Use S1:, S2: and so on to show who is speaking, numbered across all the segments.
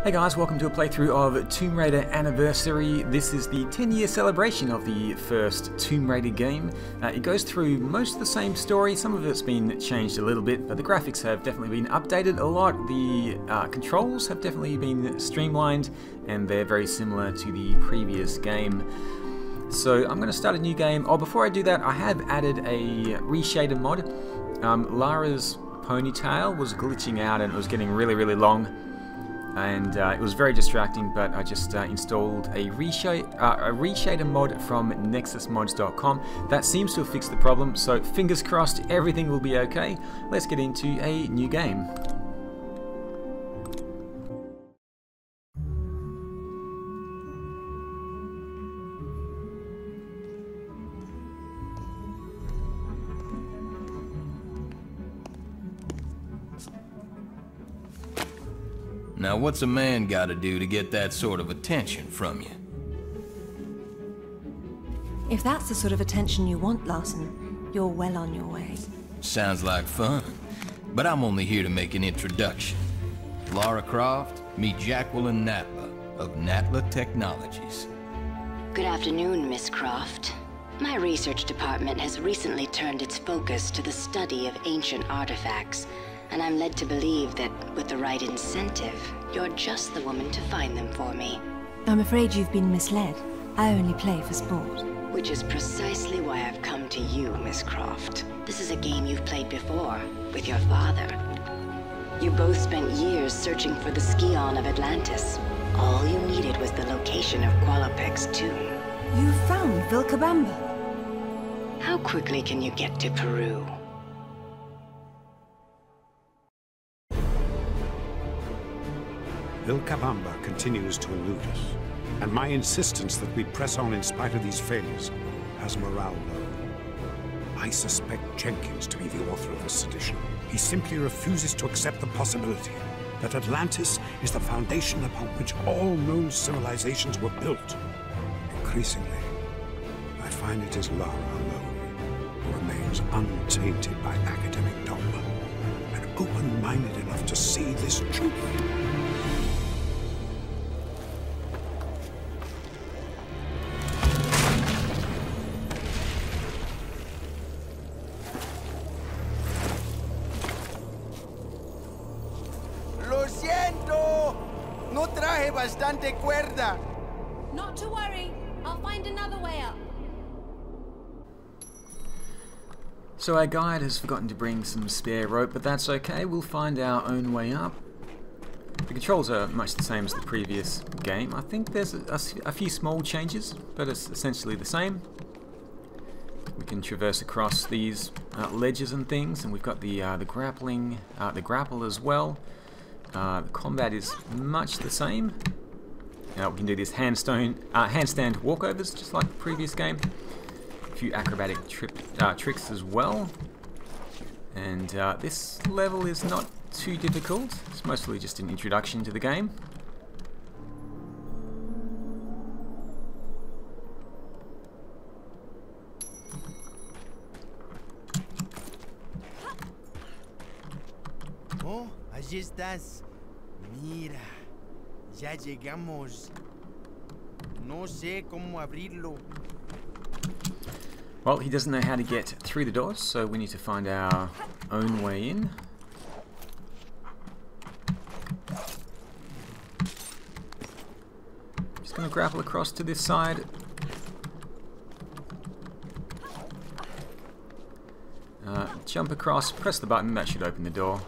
S1: Hey guys, welcome to a playthrough of Tomb Raider Anniversary. This is the 10-year celebration of the first Tomb Raider game. It goes through most of the same story, some of it's been changed a little bit, but the graphics have definitely been updated a lot. The controls have definitely been streamlined, and they're very similar to the previous game. So I'm going to start a new game. Oh, before I do that, I have added a reshader mod. Lara's ponytail was glitching out and it was getting really long. And it was very distracting, but I just installed a reshader mod from nexusmods.com. That seems to have fixed the problem, so fingers crossed everything will be okay. Let's get into a new game.
S2: Now, what's a man gotta do to get that sort of attention from you?
S3: If that's the sort of attention you want, Larson, you're well on your way.
S2: Sounds like fun, but I'm only here to make an introduction. Lara Croft, meet Jacqueline Natla of Natla Technologies.
S4: Good afternoon, Miss Croft. My research department has recently turned its focus to the study of ancient artifacts, and I'm led to believe that with the right incentive, you're just the woman to find them for me.
S3: I'm afraid you've been misled. I only play for sport.
S4: Which is precisely why I've come to you, Miss Croft. This is a game you've played before, with your father. You both spent years searching for the Scion of Atlantis. All you needed was the location of Qualopec's tomb.
S3: You found Vilcabamba.
S4: How quickly can you get to Peru?
S5: Vilcabamba continues to elude us, and my insistence that we press on in spite of these failures has morale low. I suspect Jenkins to be the author of this sedition. He simply refuses to accept the possibility that Atlantis is the foundation upon which all known civilizations were built. Increasingly, I find it is Lara alone who remains untainted by academic dogma and open-minded enough to see this truth.
S6: Bastante cuerda.
S7: Not to worry, I'll find another way up.
S1: So our guide has forgotten to bring some spare rope, but that's okay, we'll find our own way up. The controls are much the same as the previous game. I think there's a few small changes, but it's essentially the same. We can traverse across these ledges and things, and we've got the grappling, the grapple as well. The combat is much the same. Now we can do this handstand walkovers just like the previous game. A few acrobatic tricks as well. And this level is not too difficult. It's mostly just an introduction to the game.
S6: Oh, allí estás. Mira, ya llegamos. No sé cómo abrirlo.
S1: Well, he doesn't know how to get through the doors, so we need to find our own way in. Just going to grapple across to this side. Jump across, press the button, that should open the door.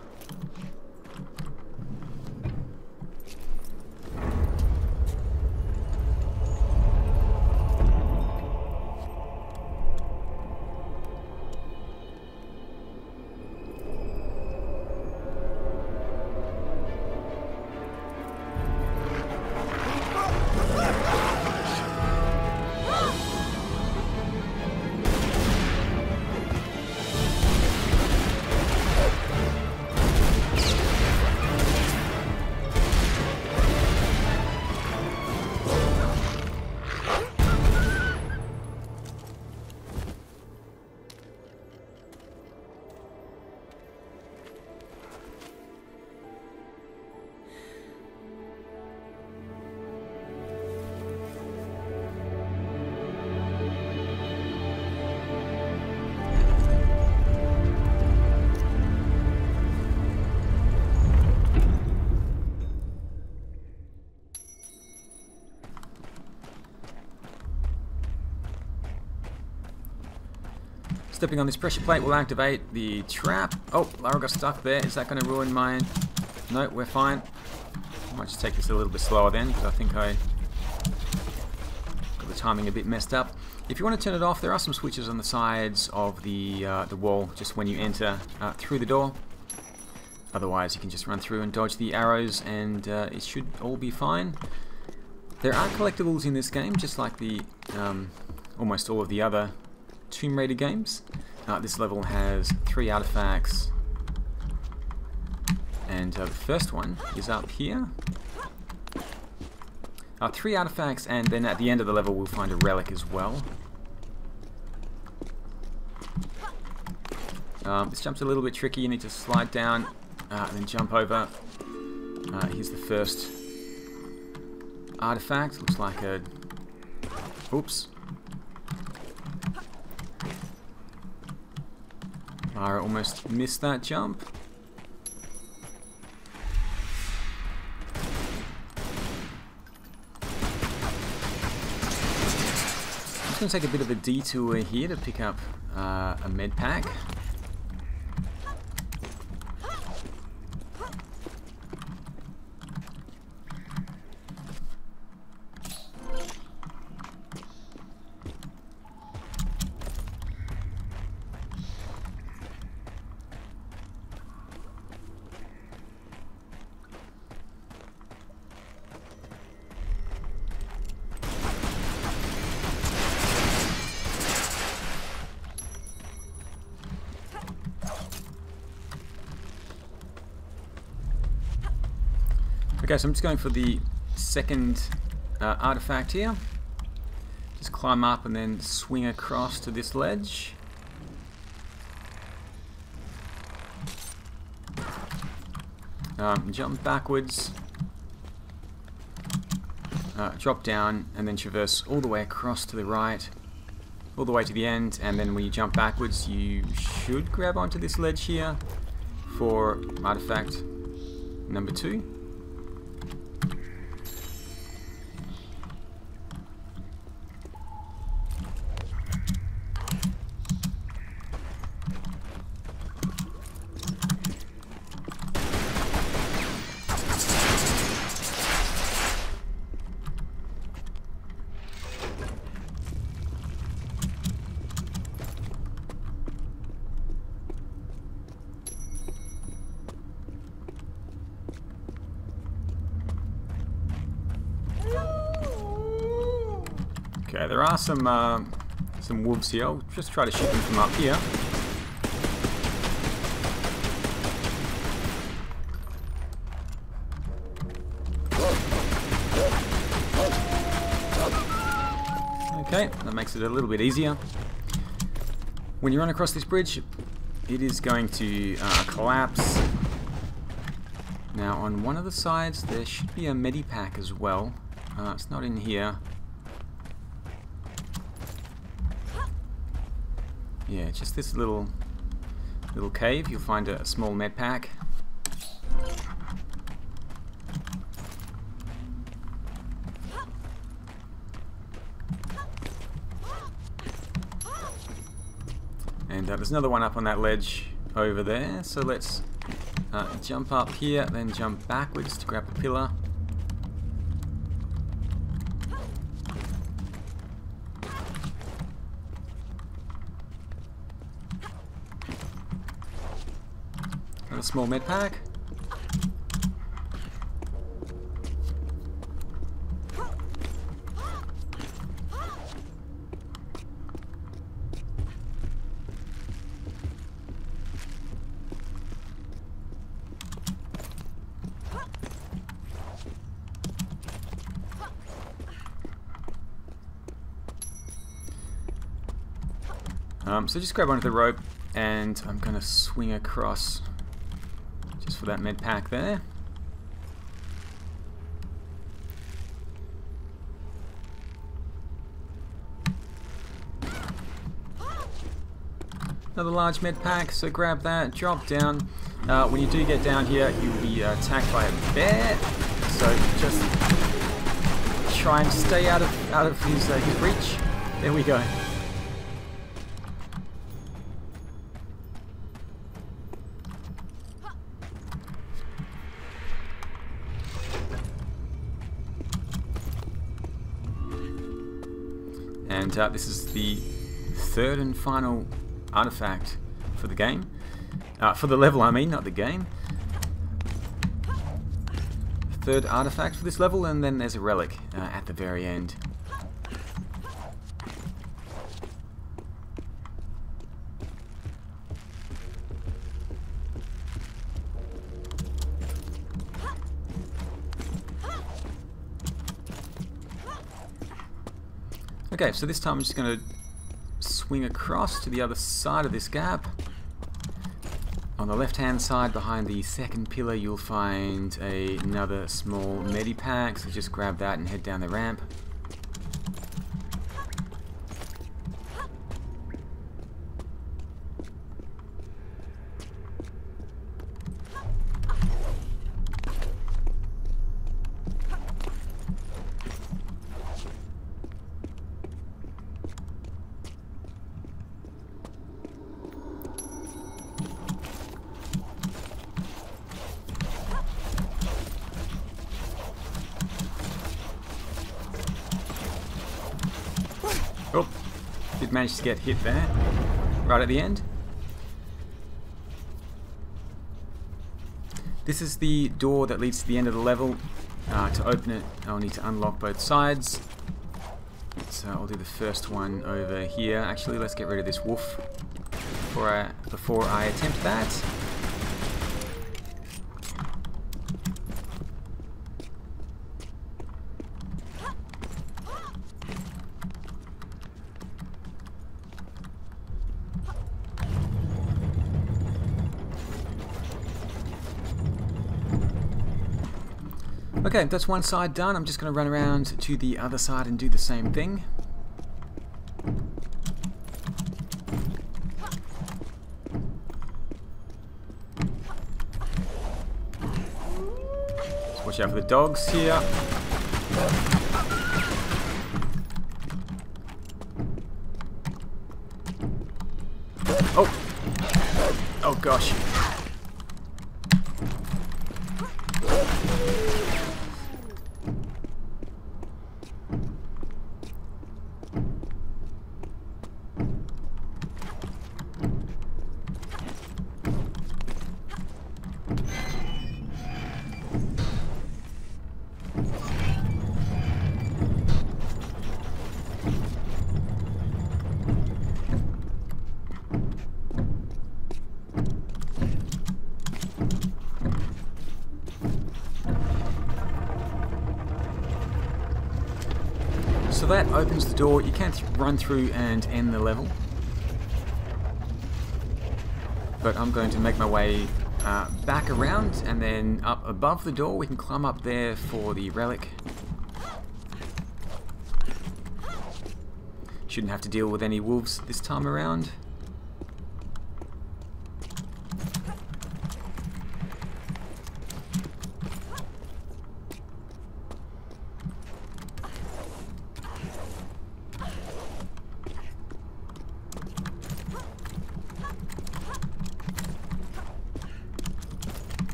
S1: Stepping on this pressure plate will activate the trap. Oh, Lara got stuck there. Is that going to ruin my... No, we're fine. I might just take this a little bit slower then, because I think I got the timing a bit messed up. If you want to turn it off, there are some switches on the sides of the wall just when you enter through the door. Otherwise, you can just run through and dodge the arrows, and it should all be fine. There are collectibles in this game, just like the almost all of the other Tomb Raider games. This level has 3 artifacts, and the first one is up here. 3 artifacts, and then at the end of the level we'll find a relic as well. This jump's a little bit tricky. You need to slide down and then jump over. Here's the first artifact. Looks like a... Oops. Lara almost missed that jump. I'm going to take a bit of a detour here to pick up a Medpack. Okay, so I'm just going for the second artifact here. Just climb up and then swing across to this ledge. Jump backwards, drop down, and then traverse all the way across to the right, all the way to the end, and then when you jump backwards you should grab onto this ledge here for artifact number 2. Okay, there are some wolves here. I'll just try to shoot them from up here. Okay, that makes it a little bit easier. When you run across this bridge, it is going to collapse. Now, on one of the sides, there should be a Medpack as well. It's not in here. Yeah, just this little cave. You'll find a small Medpack. And there's another one up on that ledge over there. So let's jump up here, then jump backwards to grab the pillar. A small Medpack. So just grab onto the rope, and I'm going to swing across just for that Medpack there. Another large Medpack, so grab that, drop down. When you do get down here, you'll be attacked by a bear, so just try and stay out of his reach. There we go. And this is the third and final artifact for the game. For the level, I mean, not the game. Third artifact for this level, and then there's a relic at the very end. Okay, so this time I'm just going to swing across to the other side of this gap. On the left hand side behind the second pillar you'll find another small Medpack, so just grab that and head down the ramp. Oh, did manage to get hit there, right at the end. This is the door that leads to the end of the level. To open it, I'll need to unlock both sides. So I'll do the first one over here. Actually, let's get rid of this wolf before I attempt that. Okay, that's one side done. I'm just going to run around to the other side and do the same thing. Just watch out for the dogs here. Oh! Oh gosh. So that opens the door. You can't run through and end the level, but I'm going to make my way back around and then up above the door. We can climb up there for the relic. Shouldn't have to deal with any wolves this time around.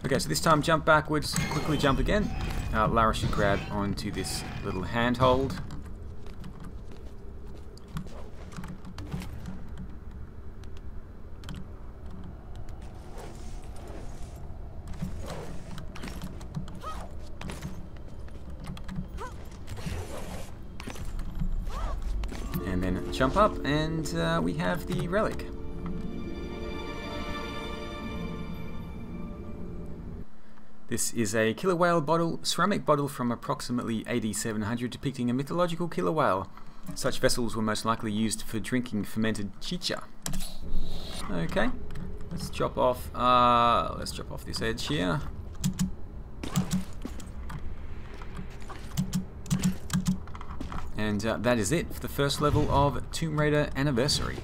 S1: Okay, so this time jump backwards, quickly jump again. Lara should grab onto this little handhold. And then jump up and we have the relic. This is a killer whale bottle, ceramic bottle from approximately AD 700 depicting a mythological killer whale. Such vessels were most likely used for drinking fermented chicha. Okay, let's drop off this edge here. And that is it for the first level of Tomb Raider Anniversary.